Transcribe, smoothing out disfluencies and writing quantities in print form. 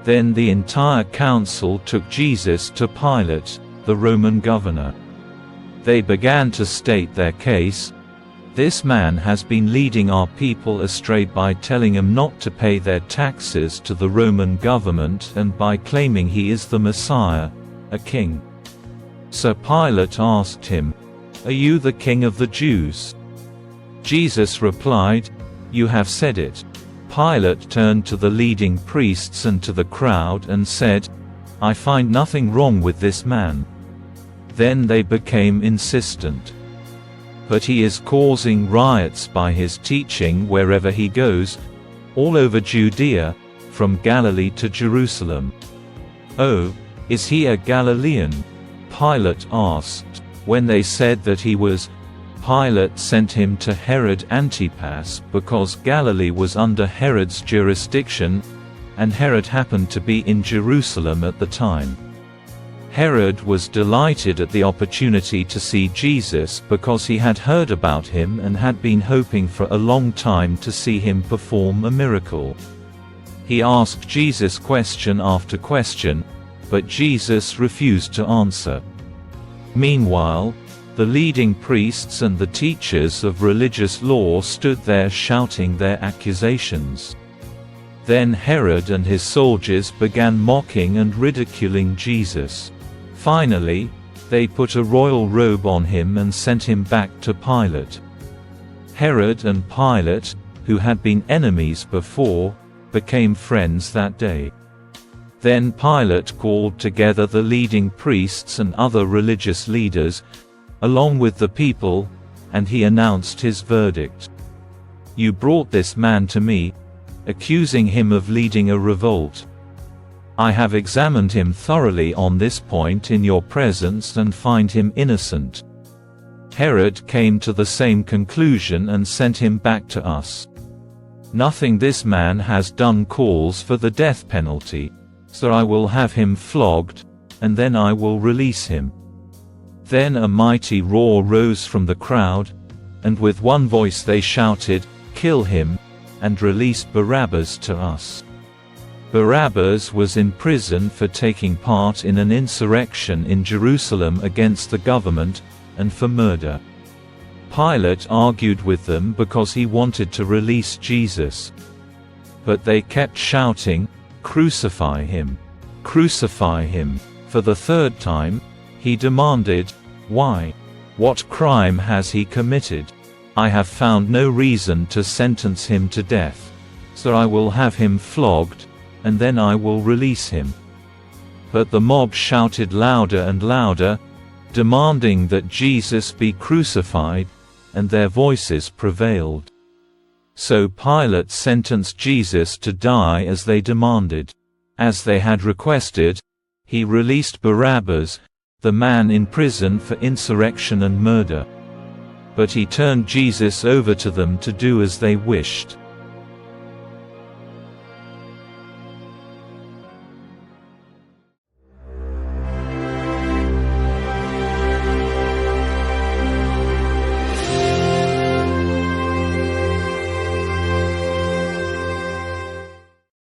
Then the entire council took Jesus to Pilate, the Roman governor. They began to state their case. "This man has been leading our people astray by telling them not to pay their taxes to the Roman government and by claiming he is the Messiah, a king." So Pilate asked him, "Are you the king of the Jews?" Jesus replied, "You have said it." Pilate turned to the leading priests and to the crowd and said, "I find nothing wrong with this man." Then they became insistent. "But he is causing riots by his teaching wherever he goes, all over Judea, from Galilee to Jerusalem." "Oh, is he a Galilean?" Pilate asked. When they said that he was, Pilate sent him to Herod Antipas because Galilee was under Herod's jurisdiction, and Herod happened to be in Jerusalem at the time. Herod was delighted at the opportunity to see Jesus because he had heard about him and had been hoping for a long time to see him perform a miracle. He asked Jesus question after question, but Jesus refused to answer. Meanwhile, the leading priests and the teachers of religious law stood there shouting their accusations. Then Herod and his soldiers began mocking and ridiculing Jesus. Finally, they put a royal robe on him and sent him back to Pilate. Herod and Pilate, who had been enemies before, became friends that day. Then Pilate called together the leading priests and other religious leaders, along with the people, and he announced his verdict. "You brought this man to me, accusing him of leading a revolt. I have examined him thoroughly on this point in your presence and find him innocent." Herod came to the same conclusion and sent him back to us. "Nothing this man has done calls for the death penalty, so I will have him flogged, and then I will release him." Then a mighty roar rose from the crowd, and with one voice they shouted, "Kill him, and release Barabbas to us." Barabbas was in prison for taking part in an insurrection in Jerusalem against the government, and for murder. Pilate argued with them because he wanted to release Jesus. But they kept shouting, "Crucify him! Crucify him!" For the third time, he demanded, "Why? What crime has he committed? I have found no reason to sentence him to death. So I will have him flogged, and then I will release him." But the mob shouted louder and louder, demanding that Jesus be crucified, and their voices prevailed. So Pilate sentenced Jesus to die as they demanded. As they had requested, he released Barabbas, the man in prison for insurrection and murder. But he turned Jesus over to them to do as they wished.